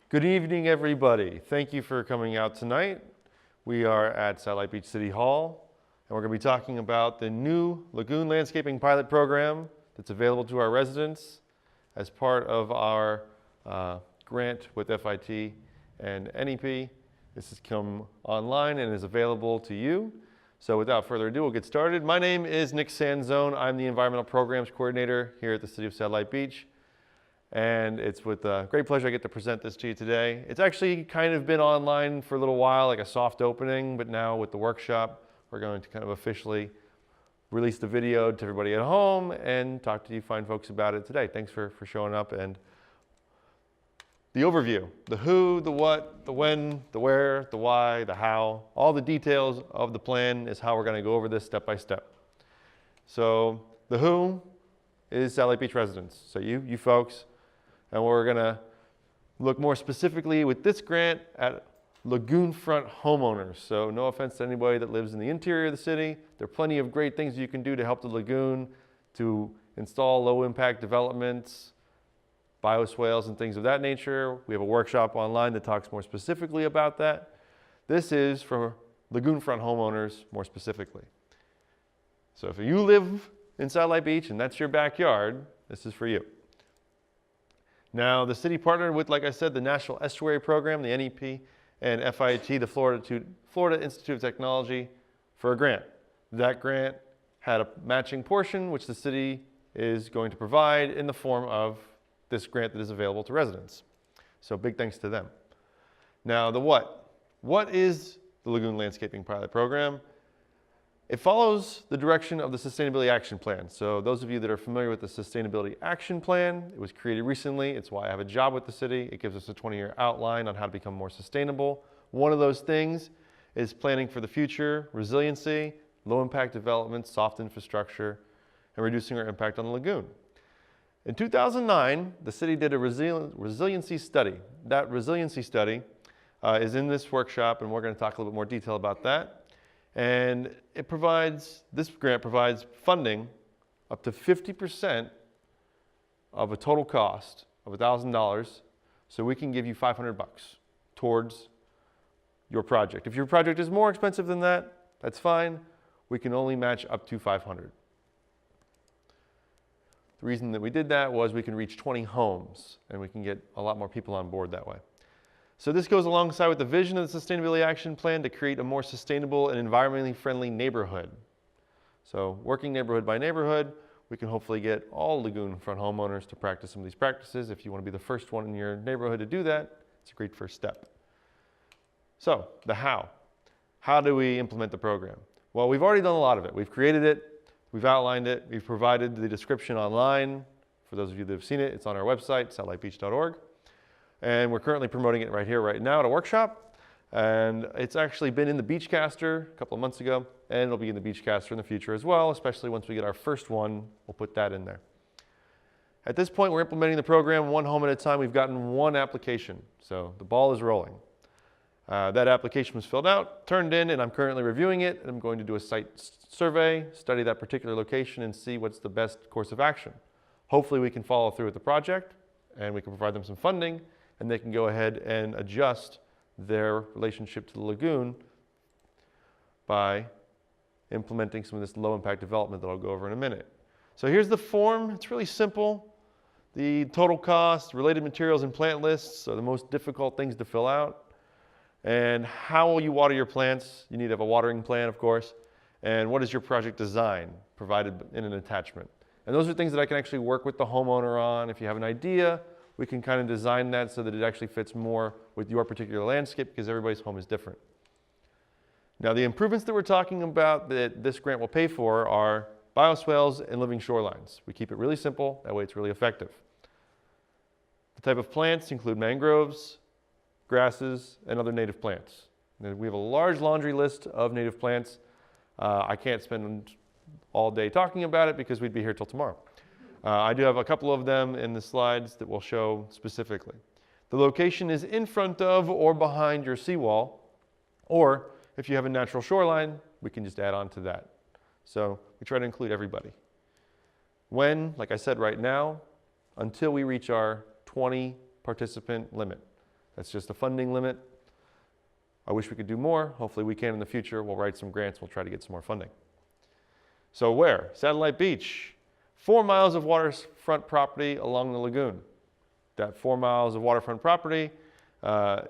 Good evening, everybody. Thank you for coming out tonight. We are at Satellite Beach City Hall, and we're going to be talking about the new Lagoon Landscaping Pilot Program that's available to our residents as part of our grant with FIT and NEP. This has come online and is available to you. So without further ado, we'll get started. My name is Nick Sanzone. I'm the Environmental Programs Coordinator here at the City of Satellite Beach. And it's with great pleasure I get to present this to you today. It's actually kind of been online for a little while, like a soft opening, but now with the workshop, we're going to kind of officially release the video to everybody at home and talk to you fine folks about it today. Thanks for showing up. And the overview, the who, the what, the when, the where, the why, the how, all the details of the plan is how we're going to go over this step by step. So the who is Satellite Beach residents, so you folks. And we're going to look more specifically with this grant at Lagoon front homeowners. So no offense to anybody that lives in the interior of the city. There are plenty of great things you can do to help the lagoon, to install low impact developments, bioswales and things of that nature. We have a workshop online that talks more specifically about that. This is for Lagoon front homeowners more specifically. So if you live in Satellite Beach and that's your backyard, this is for you. Now, the city partnered with, like I said, the National Estuary Program, the NEP, and FIT, the Florida Institute of Technology, for a grant. That grant had a matching portion, which the city is going to provide in the form of this grant that is available to residents. So big thanks to them. Now, the what. What is the Lagoon Landscaping Pilot Program? It follows the direction of the Sustainability Action Plan. So those of you that are familiar with the Sustainability Action Plan, it was created recently. It's why I have a job with the city. It gives us a 20-year outline on how to become more sustainable. One of those things is planning for the future, resiliency, low-impact development, soft infrastructure, and reducing our impact on the lagoon. In 2009, the city did a resiliency study. That resiliency study is in this workshop, and we're going to talk a little bit more detail about that. And this grant provides funding up to 50% of a total cost of $1,000. So we can give you $500 towards your project. If your project is more expensive than that, that's fine. We can only match up to $500. The reason that we did that was we can reach 20 homes and we can get a lot more people on board that way. So this goes alongside with the vision of the Sustainability Action Plan to create a more sustainable and environmentally friendly neighborhood. So working neighborhood by neighborhood, we can hopefully get all lagoon front homeowners to practice some of these practices. If you want to be the first one in your neighborhood to do that, it's a great first step. So the how. How do we implement the program? Well, we've already done a lot of it. We've created it, we've outlined it, we've provided the description online. For those of you that have seen it, it's on our website, satellitebeach.org. And we're currently promoting it right here, right now at a workshop. And it's actually been in the Beachcaster a couple of months ago, and it'll be in the Beachcaster in the future as well, especially once we get our first one, we'll put that in there. At this point, we're implementing the program one home at a time. We've gotten one application, so the ball is rolling. That application was filled out, turned in, and I'm currently reviewing it. And I'm going to do a site survey, study that particular location, and see what's the best course of action. Hopefully we can follow through with the project, and we can provide them some funding, and they can go ahead and adjust their relationship to the lagoon by implementing some of this low impact development that I'll go over in a minute. So here's the form. It's really simple. The total cost, related materials, and plant lists are the most difficult things to fill out. And how will you water your plants? You need to have a watering plan, of course. And what is your project design provided in an attachment? And those are things that I can actually work with the homeowner on. If you have an idea, we can kind of design that so that it actually fits more with your particular landscape because everybody's home is different. Now, the improvements that we're talking about that this grant will pay for are bioswales and living shorelines. We keep it really simple, that way it's really effective. The type of plants include mangroves, grasses, and other native plants. And we have a large laundry list of native plants. I can't spend all day talking about it because we'd be here till tomorrow. I do have a couple of them in the slides that will show specifically. The location is in front of or behind your seawall, or if you have a natural shoreline, we can just add on to that. So we try to include everybody. When, like I said, right now, until we reach our 20 participant limit. That's just a funding limit. I wish we could do more. Hopefully we can in the future. We'll write some grants. We'll try to get some more funding. So where? Satellite Beach. 4 miles of waterfront property along the lagoon. That 4 miles of waterfront property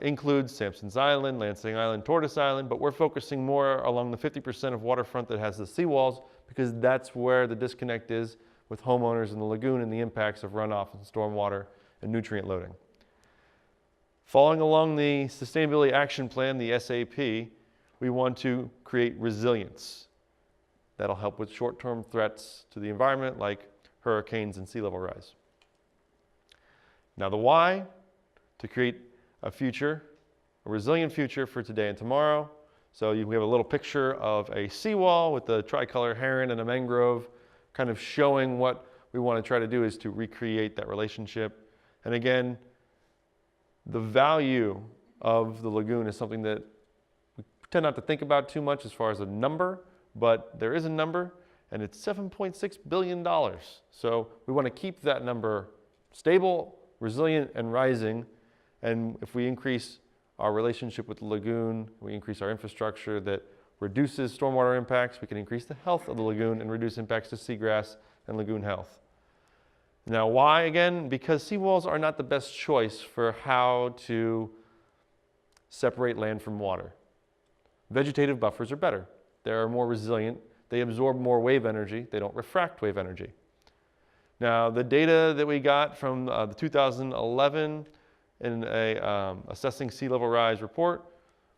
includes Sampson's Island, Lansing Island, Tortoise Island, but we're focusing more along the 50% of waterfront that has the seawalls because that's where the disconnect is with homeowners in the lagoon and the impacts of runoff and stormwater and nutrient loading. Following along the Sustainability Action Plan, the SAP, we want to create resilience. That'll help with short-term threats to the environment like hurricanes and sea level rise. Now the why, to create a future, a resilient future for today and tomorrow. So we have a little picture of a seawall with the tricolor heron and a mangrove, kind of showing what we want to try to do is to recreate that relationship. And again, the value of the lagoon is something that we tend not to think about too much as far as a number, but there is a number, and it's $7.6 billion. So we want to keep that number stable, resilient, and rising. And if we increase our relationship with the lagoon, we increase our infrastructure that reduces stormwater impacts, we can increase the health of the lagoon and reduce impacts to seagrass and lagoon health. Now why again? Because seawalls are not the best choice for how to separate land from water. Vegetative buffers are better. They are more resilient. They absorb more wave energy. They don't refract wave energy. Now the data that we got from the 2011 in a assessing sea level rise report,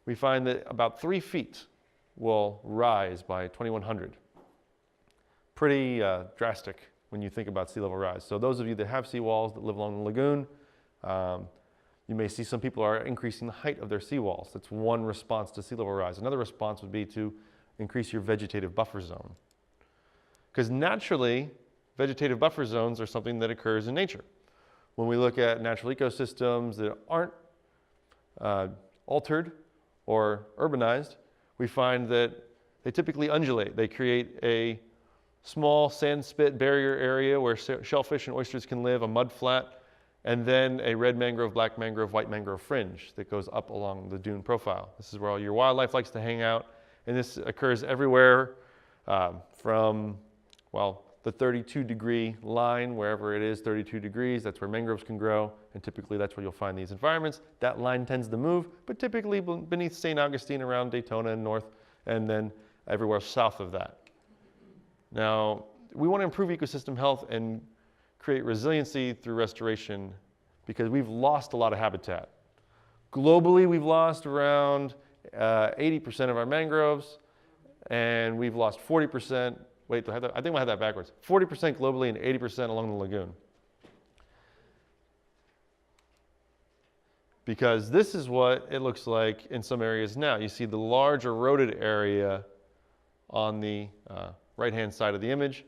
we find that about 3 feet will rise by 2100. Pretty drastic when you think about sea level rise. So those of you that have seawalls that live along the lagoon, you may see some people are increasing the height of their seawalls. That's one response to sea level rise. Another response would be to increase your vegetative buffer zone. Because naturally, vegetative buffer zones are something that occurs in nature. When we look at natural ecosystems that aren't altered or urbanized, we find that they typically undulate. They create a small sand spit barrier area where shellfish and oysters can live, a mud flat, and then a red mangrove, black mangrove, white mangrove fringe that goes up along the dune profile. This is where all your wildlife likes to hang out, and this occurs everywhere from, well, the 32-degree line, wherever it is, 32 degrees, that's where mangroves can grow, and typically that's where you'll find these environments. That line tends to move, but typically beneath St. Augustine around Daytona and north, and then everywhere south of that. Now, we want to improve ecosystem health and create resiliency through restoration because we've lost a lot of habitat. Globally, we've lost around 80% of our mangroves, and we've lost 40%. Wait, I think I had that backwards. 40% globally and 80% along the lagoon. Because this is what it looks like in some areas now. You see the large eroded area on the right-hand side of the image.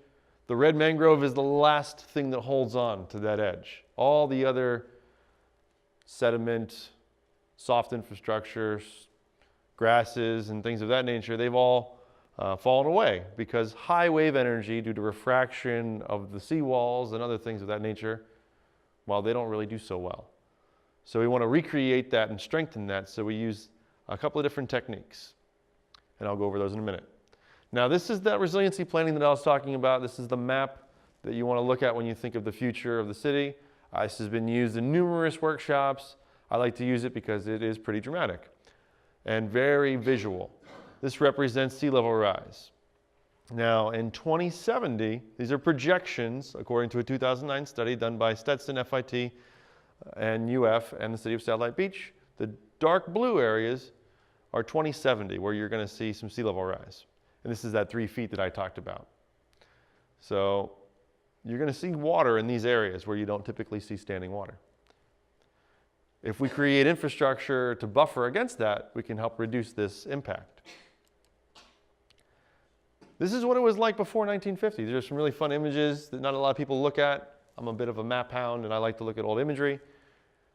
The red mangrove is the last thing that holds on to that edge. All the other sediment, soft infrastructures, grasses, and things of that nature, they've all fallen away because high wave energy due to refraction of the seawalls and other things of that nature, well, they don't really do so well. So we want to recreate that and strengthen that, so we use a couple of different techniques, and I'll go over those in a minute. Now this is that resiliency planning that I was talking about. This is the map that you want to look at when you think of the future of the city. This has been used in numerous workshops. I like to use it because it is pretty dramatic and very visual. This represents sea level rise. Now in 2070, these are projections according to a 2009 study done by Stetson, FIT, and UF, and the city of Satellite Beach. The dark blue areas are 2070, where you're going to see some sea level rise. And this is that 3 feet that I talked about. So you're going to see water in these areas where you don't typically see standing water. If we create infrastructure to buffer against that, we can help reduce this impact. This is what it was like before 1950. There's some really fun images that not a lot of people look at. I'm a bit of a map hound and I like to look at old imagery.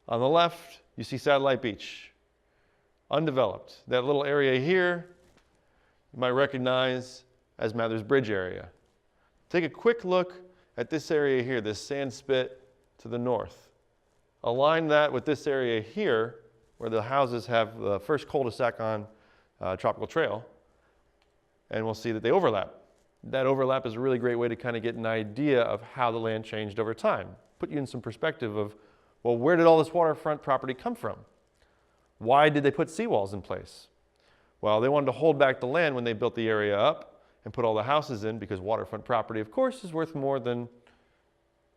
On the left, you see Satellite Beach, undeveloped. That little area here, you might recognize as Mather's Bridge area. Take a quick look at this area here, this sand spit to the north. Align that with this area here, where the houses have the first cul-de-sac on Tropical Trail, and we'll see that they overlap. That overlap is a really great way to kind of get an idea of how the land changed over time. Put you in some perspective of, well, where did all this waterfront property come from? Why did they put seawalls in place? Well, they wanted to hold back the land when they built the area up and put all the houses in, because waterfront property, of course, is worth more than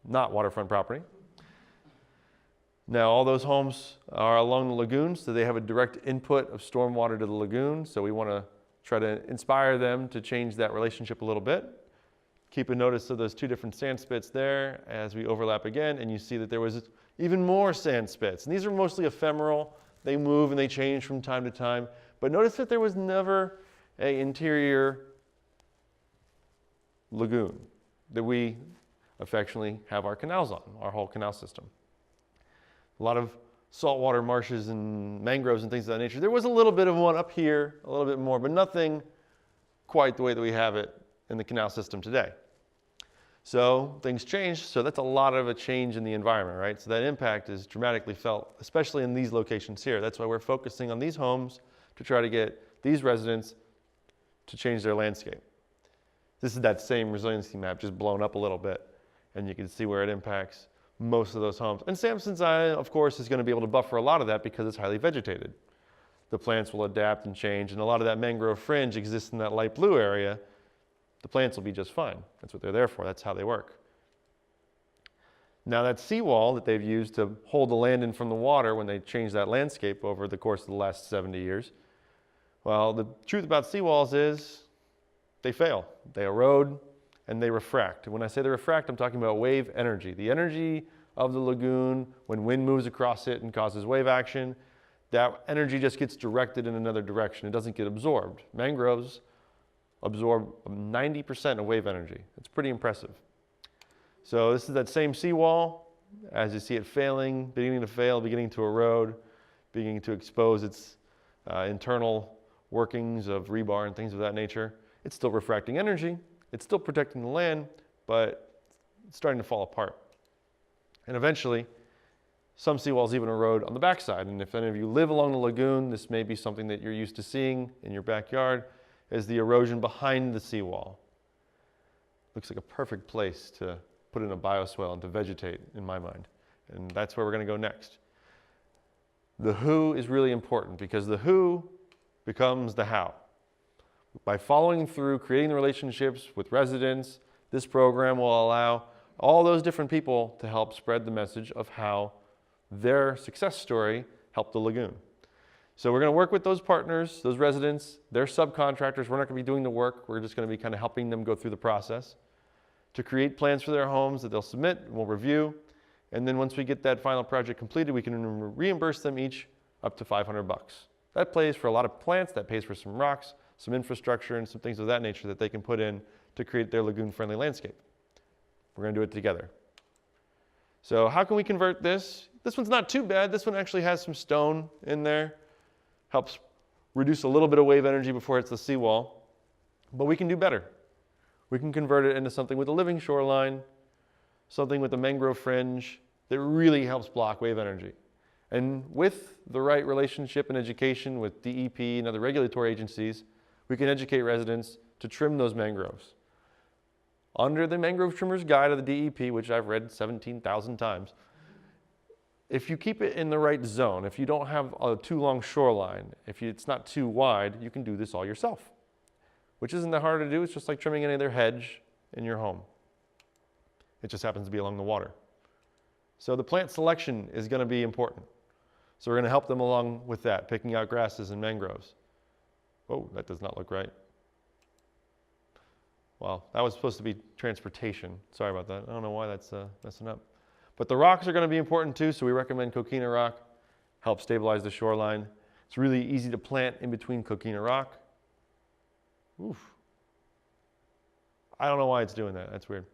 not waterfront property. Now, all those homes are along the lagoon, so they have a direct input of stormwater to the lagoon, so we want to try to inspire them to change that relationship a little bit. Keep a notice of those two different sand spits there as we overlap again, and you see that there was even more sand spits. And these are mostly ephemeral. They move and they change from time to time. But notice that there was never an interior lagoon that we affectionately have our canals on, our whole canal system. A lot of saltwater marshes and mangroves and things of that nature. There was a little bit of one up here, a little bit more, but nothing quite the way that we have it in the canal system today. So things changed, so that's a lot of a change in the environment, right? So that impact is dramatically felt, especially in these locations here. That's why we're focusing on these homes to try to get these residents to change their landscape. This is that same resiliency map, just blown up a little bit, and you can see where it impacts most of those homes. And Sampson's Island, of course, is going to be able to buffer a lot of that because it's highly vegetated. The plants will adapt and change, and a lot of that mangrove fringe exists in that light blue area. The plants will be just fine. That's what they're there for. That's how they work. Now that seawall that they've used to hold the land in from the water when they changed that landscape over the course of the last 70 years, well, the truth about seawalls is they fail. They erode and they refract. And when I say they refract, I'm talking about wave energy. The energy of the lagoon, when wind moves across it and causes wave action, that energy just gets directed in another direction. It doesn't get absorbed. Mangroves absorb 90% of wave energy. It's pretty impressive. So this is that same seawall. As you see it failing, beginning to fail, beginning to erode, beginning to expose its internal workings of rebar and things of that nature. It's still refracting energy. It's still protecting the land, but it's starting to fall apart. And eventually, some seawalls even erode on the backside. And if any of you live along the lagoon, this may be something that you're used to seeing in your backyard, is the erosion behind the seawall. Looks like a perfect place to put in a bioswale and to vegetate, in my mind. And that's where we're going to go next. The who is really important, because the who becomes the how. By following through, creating the relationships with residents, this program will allow all those different people to help spread the message of how their success story helped the lagoon. So we're going to work with those partners, those residents, their subcontractors. We're not going to be doing the work. We're just going to be kind of helping them go through the process to create plans for their homes that they'll submit, we'll review. And then once we get that final project completed, we can reimburse them each up to $500. That pays for a lot of plants, that pays for some rocks, some infrastructure, and some things of that nature that they can put in to create their lagoon-friendly landscape. We're going to do it together. So how can we convert this? This one's not too bad. This one actually has some stone in there. Helps reduce a little bit of wave energy before it hits the seawall. But we can do better. We can convert it into something with a living shoreline, something with a mangrove fringe that really helps block wave energy. And with the right relationship and education with DEP and other regulatory agencies, we can educate residents to trim those mangroves. Under the Mangrove Trimmer's Guide of the DEP, which I've read 17,000 times, if you keep it in the right zone, if you don't have a too long shoreline, it's not too wide, you can do this all yourself, which isn't that hard to do. It's just like trimming any other hedge in your home. It just happens to be along the water. So the plant selection is going to be important. So we're going to help them along with that, picking out grasses and mangroves. Oh, that does not look right. Well, that was supposed to be transportation. Sorry about that. I don't know why that's messing up. But the rocks are going to be important too, so we recommend coquina rock. Help stabilize the shoreline. It's really easy to plant in between coquina rock. Oof. I don't know why it's doing that. That's weird.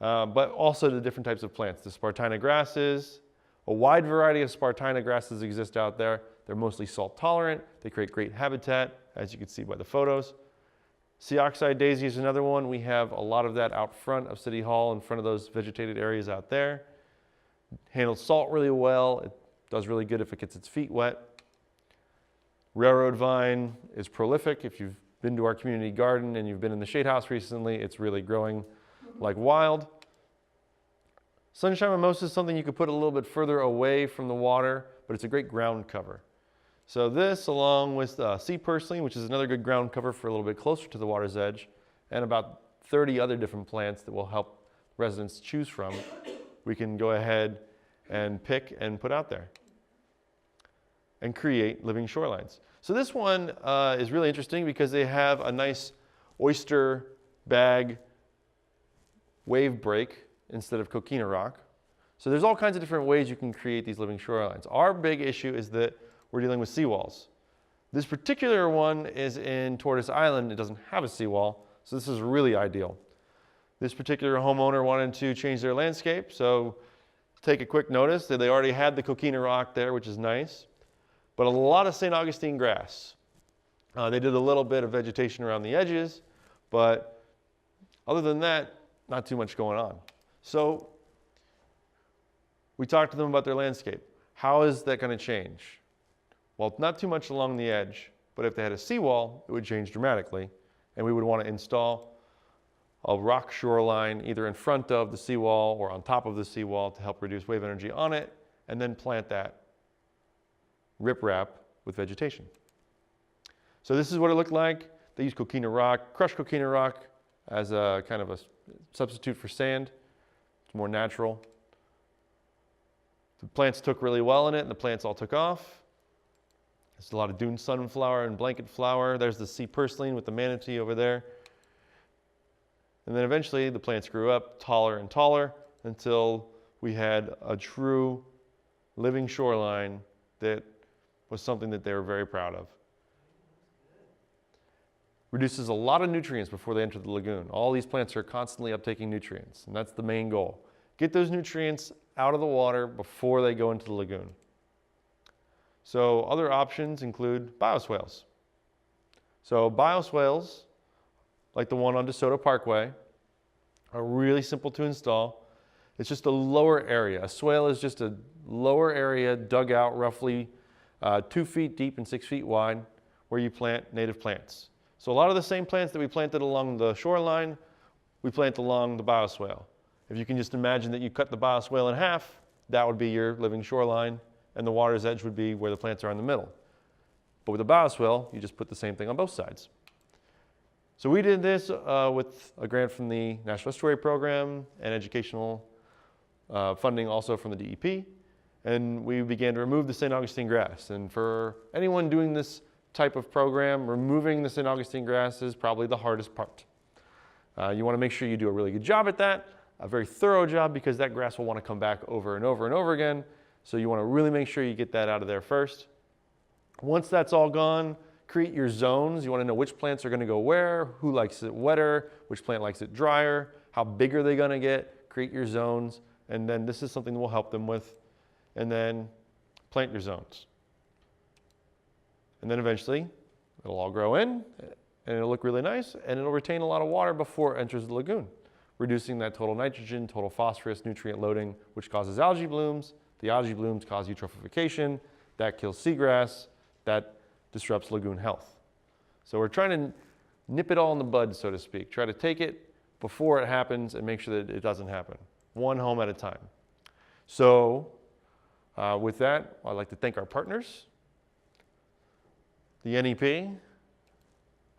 But also the different types of plants. The Spartina grasses. A wide variety of Spartina grasses exist out there. They're mostly salt tolerant. They create great habitat, as you can see by the photos. Sea oxide daisy is another one. We have a lot of that out front of City Hall, in front of those vegetated areas out there. Handles salt really well. It does really good if it gets its feet wet. Railroad vine is prolific. If you've been to our community garden and you've been in the shade house recently, it's really growing like wild. Sunshine mimosa is something you could put a little bit further away from the water, but it's a great ground cover. So this, along with sea purslane, which is another good ground cover for a little bit closer to the water's edge, and about 30 other different plants that will help residents choose from, we can go ahead and pick and put out there and create living shorelines. So this one is really interesting because they have a nice oyster bag wave break instead of coquina rock. So there's all kinds of different ways you can create these living shorelines. Our big issue is that we're dealing with seawalls. This particular one is in Tortoise Island. It doesn't have a seawall, so this is really ideal. This particular homeowner wanted to change their landscape, so take a quick notice that they already had the coquina rock there, which is nice, but a lot of St. Augustine grass. They did a little bit of vegetation around the edges, but other than that, not too much going on. So we talked to them about their landscape. How is that going to change? Well, not too much along the edge, but if they had a seawall, it would change dramatically, and we would want to install a rock shoreline either in front of the seawall or on top of the seawall to help reduce wave energy on it, and then plant that riprap with vegetation. So this is what it looked like. They used coquina rock, crushed coquina rock as a kind of a substitute for sand. It's more natural. The plants took really well in it, and the plants all took off. There's a lot of dune sunflower and blanket flower. There's the sea purslane with the manatee over there. And then eventually the plants grew up taller and taller until we had a true living shoreline that was something that they were very proud of. Reduces a lot of nutrients before they enter the lagoon. All these plants are constantly uptaking nutrients, and that's the main goal. Get those nutrients out of the water before they go into the lagoon. So other options include bioswales. So bioswales, like the one on DeSoto Parkway, are really simple to install. It's just a lower area. A swale is just a lower area dug out roughly 2 feet deep and 6 feet wide where you plant native plants. So a lot of the same plants that we planted along the shoreline, we plant along the bioswale. If you can just imagine that you cut the bioswale in half, that would be your living shoreline, and the water's edge would be where the plants are in the middle. But with a bioswale, you just put the same thing on both sides. So we did this with a grant from the National Estuary Program and educational funding also from the DEP. And we began to remove the St. Augustine grass. And for anyone doing this type of program, removing the St. Augustine grass is probably the hardest part. You want to make sure you do a really good job at that, a very thorough job, because that grass will want to come back over and over and over again. So you want to really make sure you get that out of there first. Once that's all gone, create your zones. You want to know which plants are going to go where, who likes it wetter, which plant likes it drier, how big are they going to get. Create your zones, and then this is something that we'll help them with. And then plant your zones. And then eventually, it'll all grow in, and it'll look really nice, and it'll retain a lot of water before it enters the lagoon, reducing that total nitrogen, total phosphorus, nutrient loading, which causes algae blooms. The algae blooms cause eutrophication. That kills seagrass. That disrupts lagoon health. So we're trying to nip it all in the bud, so to speak. Try to take it before it happens and make sure that it doesn't happen, one home at a time. So with that, I'd like to thank our partners, the NEP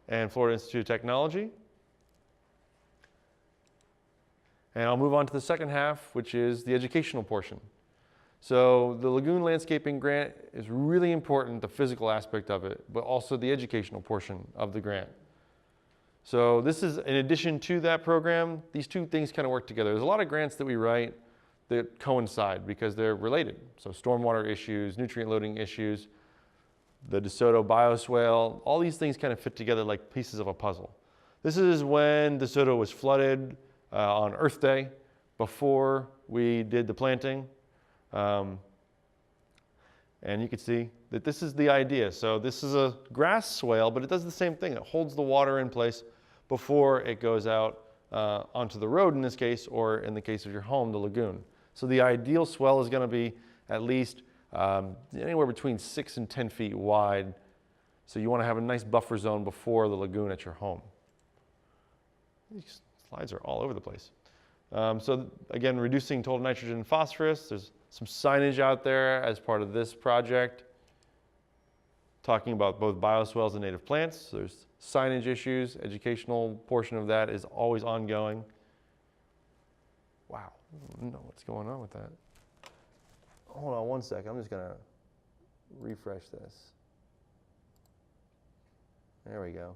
and Florida Institute of Technology. And I'll move on to the second half, which is the educational portion. So the Lagoon Landscaping Grant is really important, the physical aspect of it, but also the educational portion of the grant. So this is in addition to that program. These two things kind of work together. There's a lot of grants that we write that coincide because they're related. So stormwater issues, nutrient loading issues, the DeSoto bioswale, all these things kind of fit together like pieces of a puzzle. This is when DeSoto was flooded on Earth Day before we did the planting. And you can see that this is the idea. So this is a grass swale, but it does the same thing. It holds the water in place before it goes out onto the road in this case, or in the case of your home, the lagoon. So the ideal swell is going to be at least anywhere between 6 and 10 feet wide So you want to have a nice buffer zone before the lagoon at your home. These slides are all over the place. So again, reducing total nitrogen and phosphorus. There's some signage out there as part of this project, talking about both bioswales and native plants. So there's signage issues. Educational portion of that is always ongoing. Wow, I don't know what's going on with that. Hold on one second. I'm just going to refresh this. There we go.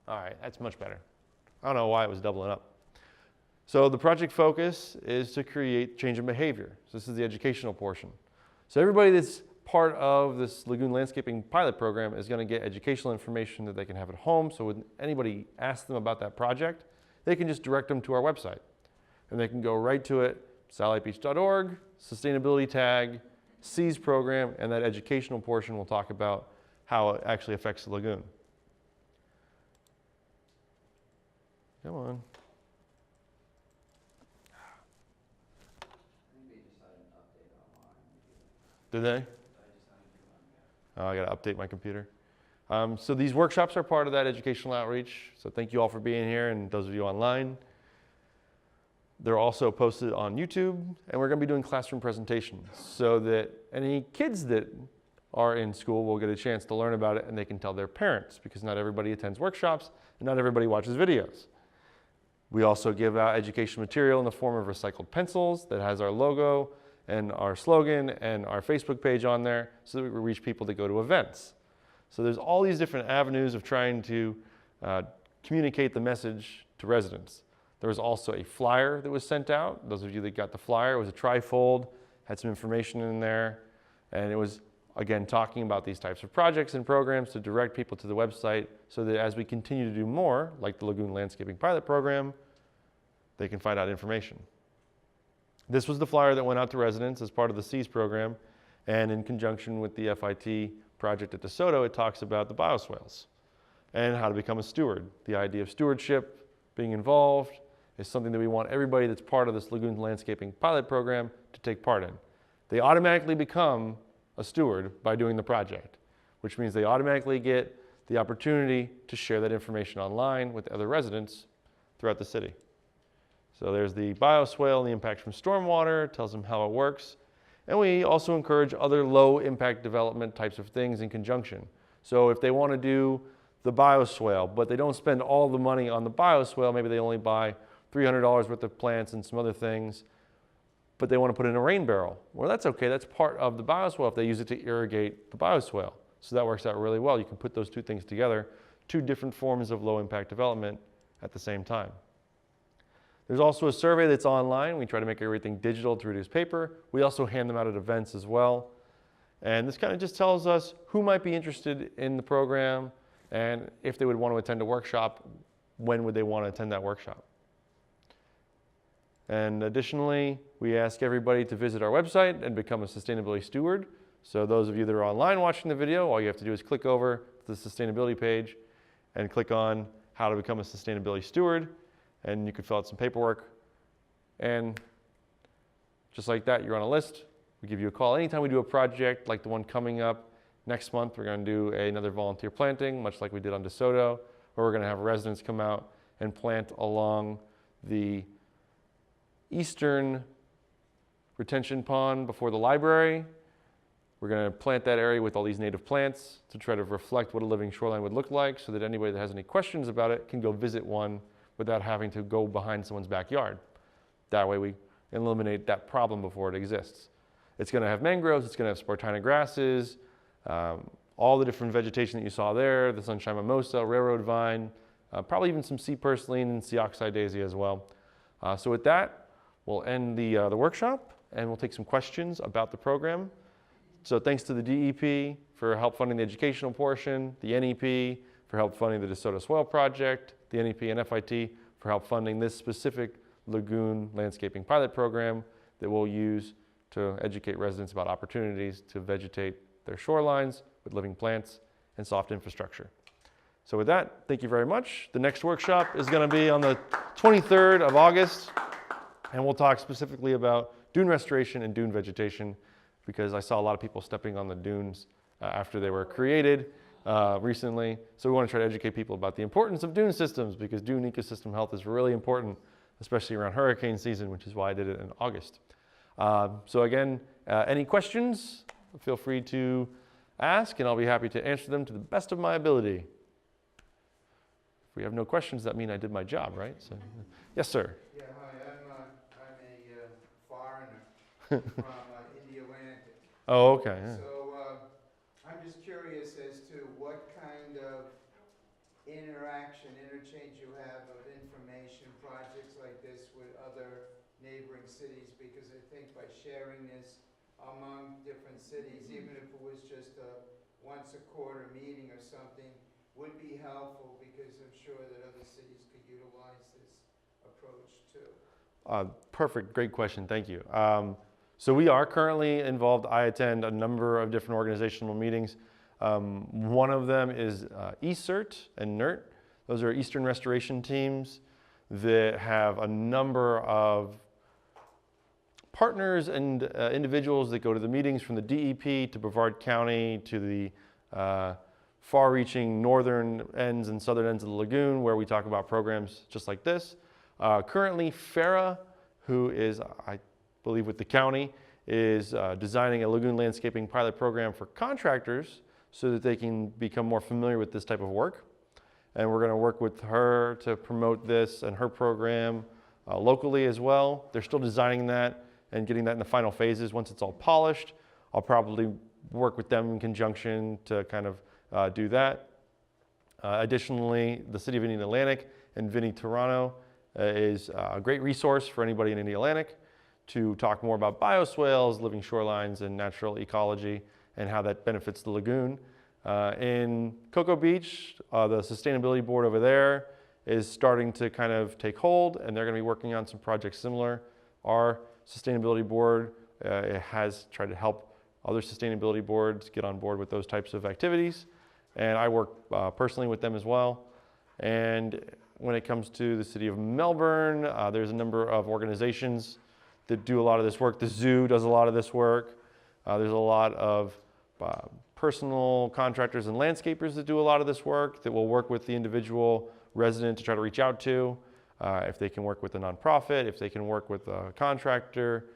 All right, that's much better. I don't know why it was doubling up. So the project focus is to create change in behavior. So this is the educational portion. So everybody that's part of this Lagoon Landscaping pilot program is going to get educational information that they can have at home. So when anybody asks them about that project, they can just direct them to our website. And they can go right to it, satellitebeach.org, sustainability tag, SEAS program, and that educational portion will talk about how it actually affects the lagoon. Come on. Did they? Oh, I got to update my computer. So these workshops are part of that educational outreach. So thank you all for being here, and those of you online. They're also posted on YouTube, and we're going to be doing classroom presentations so that any kids that are in school will get a chance to learn about it, and they can tell their parents, because not everybody attends workshops and not everybody watches videos. We also give out education material in the form of recycled pencils that has our logo and our slogan and our Facebook page on there so that we reach people that go to events. So there's all these different avenues of trying to communicate the message to residents. There was also a flyer that was sent out. Those of you that got the flyer, it was a trifold, had some information in there, and it was, again, talking about these types of projects and programs to direct people to the website so that as we continue to do more, like the Lagoon Landscaping Pilot Program, they can find out information. This was the flyer that went out to residents as part of the SEAS program, and in conjunction with the FIT project at DeSoto, it talks about the bioswales and how to become a steward. The idea of stewardship, being involved, is something that we want everybody that's part of this Lagoon Landscaping Pilot Program to take part in. They automatically become a steward by doing the project, which means they automatically get the opportunity to share that information online with other residents throughout the city. So there's the bioswale and the impact from stormwater, tells them how it works. And we also encourage other low impact development types of things in conjunction. So if they want to do the bioswale, but they don't spend all the money on the bioswale, maybe they only buy $300 worth of plants and some other things, but they want to put in a rain barrel. Well, that's okay. That's part of the bioswale if they use it to irrigate the bioswale. So that works out really well. You can put those two things together, two different forms of low impact development at the same time. There's also a survey that's online. We try to make everything digital to reduce paper. We also hand them out at events as well. And this kind of just tells us who might be interested in the program, and if they would want to attend a workshop, when would they want to attend that workshop. And additionally, we ask everybody to visit our website and become a sustainability steward. So those of you that are online watching the video, all you have to do is click over to the sustainability page and click on how to become a sustainability steward. And you can fill out some paperwork. And just like that, you're on a list. We give you a call. Anytime we do a project like the one coming up next month, we're going to do another volunteer planting, much like we did on DeSoto, where we're going to have residents come out and plant along the eastern retention pond before the library. We're going to plant that area with all these native plants to try to reflect what a living shoreline would look like so that anybody that has any questions about it can go visit one without having to go behind someone's backyard. That way we eliminate that problem before it exists. It's going to have mangroves, it's going to have spartina grasses, all the different vegetation that you saw there, the sunshine mimosa, railroad vine, probably even some sea purslane and sea oxeye daisy as well. So with that, we'll end the workshop and we'll take some questions about the program. So thanks to the DEP for help funding the educational portion, the NEP for help funding the DeSoto Swale Project, the NEP and FIT for help funding this specific Lagoon Landscaping Pilot Program that we'll use to educate residents about opportunities to vegetate their shorelines with living plants and soft infrastructure. So with that, thank you very much. The next workshop is going to be on the 23rd of August And we'll talk specifically about dune restoration and dune vegetation, because I saw a lot of people stepping on the dunes after they were created recently. So we want to try to educate people about the importance of dune systems, because dune ecosystem health is really important, especially around hurricane season, which is why I did it in August. So again, any questions, feel free to ask, and I'll be happy to answer them to the best of my ability. If we have no questions, that means I did my job, right? So, yes, sir. Yeah, hi, I'm a foreigner from India Atlantic. Oh, okay. Yeah. So I'm just curious as to what kind of interchange you have of information, projects like this with other neighboring cities, because I think by sharing this among different cities, even if it was just a once a quarter meeting or something, would be helpful, because I'm sure that other cities could utilize this approach too. Perfect, great question, thank you. So we are currently involved. I attend a number of different organizational meetings. One of them is ESERT and NERT. Those are Eastern Restoration Teams that have a number of partners and individuals that go to the meetings, from the DEP to Brevard County to the far-reaching northern ends and southern ends of the lagoon, where we talk about programs just like this. Currently, FARA, who is, I believe, with the county, is designing a lagoon landscaping pilot program for contractors so that they can become more familiar with this type of work. And we're going to work with her to promote this and her program locally as well. They're still designing that and getting that in the final phases. Once it's all polished, I'll probably work with them in conjunction to kind of do that. Additionally, the City of Indian Atlantic and Vinnie Toronto is a great resource for anybody in Indian Atlantic to talk more about bioswales, living shorelines, and natural ecology, and how that benefits the lagoon. In Cocoa Beach, the sustainability board over there is starting to kind of take hold, and they're going to be working on some projects similar. Our sustainability board has tried to help other sustainability boards get on board with those types of activities, and I work personally with them as well. And when it comes to the city of Melbourne, there's a number of organizations that do a lot of this work. The zoo does a lot of this work. There's a lot of personal contractors and landscapers that do a lot of this work, that will work with the individual resident to try to reach out to, if they can work with a nonprofit, if they can work with a contractor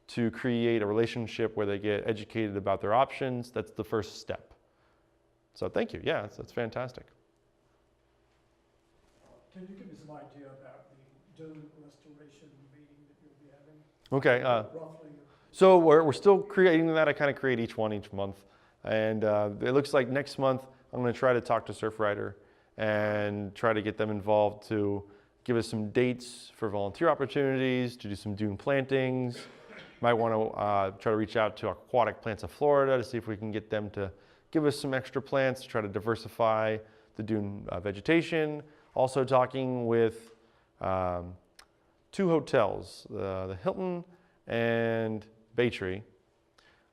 to create a relationship where they get educated about their options. That's the first step. So thank you. Yeah, that's fantastic. Can you give me some idea about the dune restoration meeting that you'll be having? Okay. Roughly. So we're still creating that. I kind of create each one each month. And it looks like next month I'm going to try to talk to Surfrider and try to get them involved to give us some dates for volunteer opportunities, to do some dune plantings. Might want to try to reach out to Aquatic Plants of Florida to see if we can get them to give us some extra plants to try to diversify the dune vegetation. Also talking with 2 hotels, the Hilton and Baytree,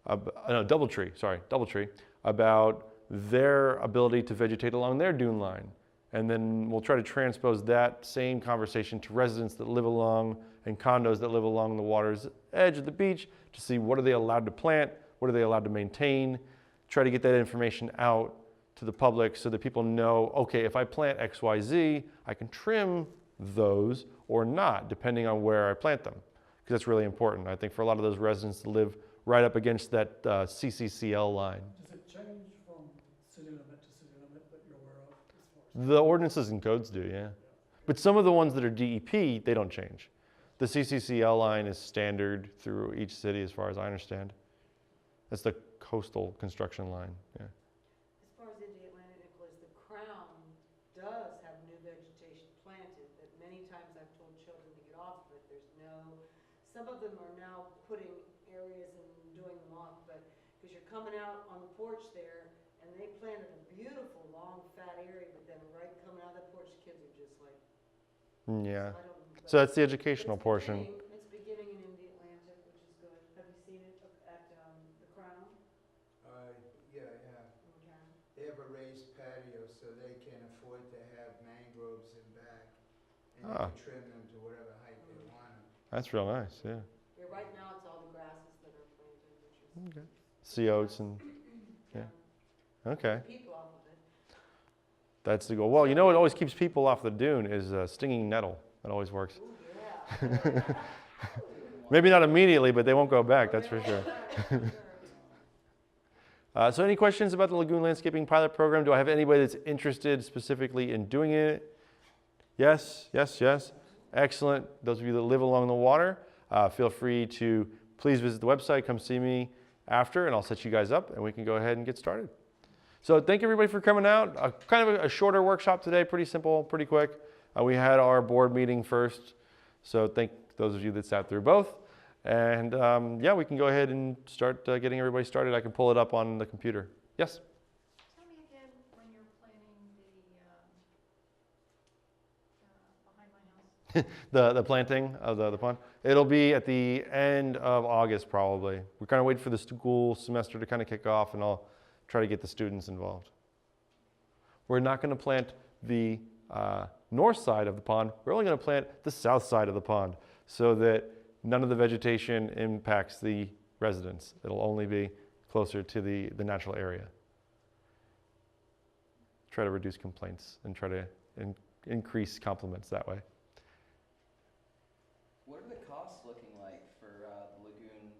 Doubletree, about their ability to vegetate along their dune line. And then we'll try to transpose that same conversation to residents that live along and condos that live along the water's edge of the beach to see what are they allowed to plant, what are they allowed to maintain, try to get that information out to the public so that people know, okay, if I plant X, Y, Z, I can trim those or not, depending on where I plant them, because that's really important. I think for a lot of those residents that live right up against that CCCL line. Does it change from city limit to city limit that you're aware of? As far as The ordinances and codes do, yeah. But some of the ones that are DEP, they don't change. The CCCL line is standard through each city as far as I understand. That's the coastal construction line, yeah. As far as India Atlantic, Nicholas, the Crown does have new vegetation planted that many times I've told children to get off of it. There's no, some of them are now putting areas and doing them off, but because you're coming out on the porch there and they planted a beautiful long fat area, but then right coming out of that porch, kids are just like, Yeah. I don't know. So that's the educational portion. It's beginning in India Atlantic, which is good. Have you seen it at the Crown? Yeah, I have. Okay. They have a raised patio, so they can afford to have mangroves in back, and they Ah. can trim them to whatever height they want. That's real nice, yeah. Yeah, right now it's all the grasses that are planted, which is. Okay. Sea oats and, yeah. Okay. People off of it. That's the goal. Well, you know what always keeps people off the dune is stinging nettle. That always works. Ooh, yeah. Maybe not immediately, but they won't go back, that's for sure. So any questions about the Lagoon Landscaping Pilot Program? Do I have anybody that's interested specifically in doing it? Yes, yes, yes. Excellent. Those of you that live along the water, feel free to please visit the website, come see me after, and I'll set you guys up and we can go ahead and get started. So thank you everybody for coming out. Kind of a shorter workshop today, pretty simple, pretty quick. We had our board meeting first, so thank those of you that sat through both. And yeah, we can go ahead and start getting everybody started. I can pull it up on the computer. Yes? Tell me again when you're planning the behind my house. The planting of the pond. It'll be at the end of August probably. We're kind of waiting for the school semester to kind of kick off and I'll try to get the students involved. We're not going to plant the north side of the pond. We're only going to plant the south side of the pond so that none of the vegetation impacts the residents. It'll only be closer to the natural area. Try to reduce complaints and try to increase compliments that way. What are the costs looking like for the Lagoon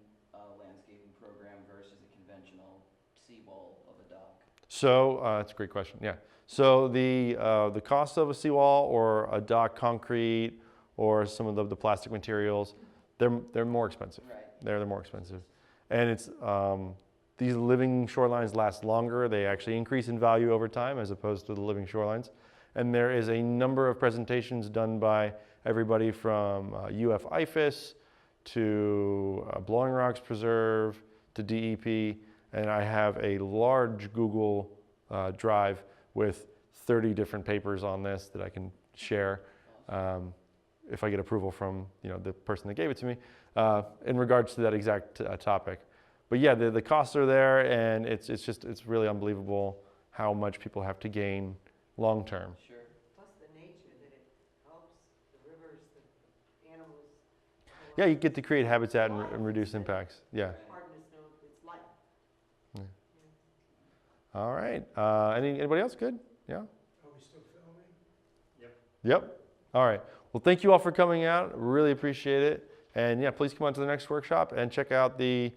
landscaping program versus a conventional seawall of a dock? So that's a great question. Yeah. So the cost of a seawall or a dock concrete or some of the plastic materials, they're more expensive. Right. They're more expensive, and it's these living shorelines last longer. They actually increase in value over time as opposed to the living shorelines. And there is a number of presentations done by everybody from UF IFAS to Blowing Rocks Preserve to DEP, and I have a large Google Drive with 30 different papers on this that I can share if I get approval from the person that gave it to me in regards to that exact topic. But yeah, the costs are there, and it's really unbelievable how much people have to gain long term. Sure. Plus the nature that it helps the rivers, the animals. Yeah, you get to create habitat and reduce impacts. Yeah. Hardness of its life. Yeah. Yeah. All right. Anybody else? Good? Yeah. Are we still filming? Yep. All right. Well, thank you all for coming out. Really appreciate it. And yeah, please come on to the next workshop and check out the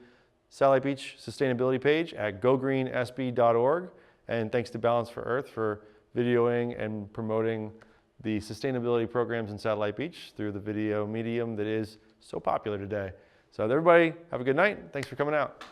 Satellite Beach sustainability page at gogreenSB.org. And thanks to Balance for Earth for videoing and promoting the sustainability programs in Satellite Beach through the video medium that is so popular today. So everybody, have a good night. Thanks for coming out.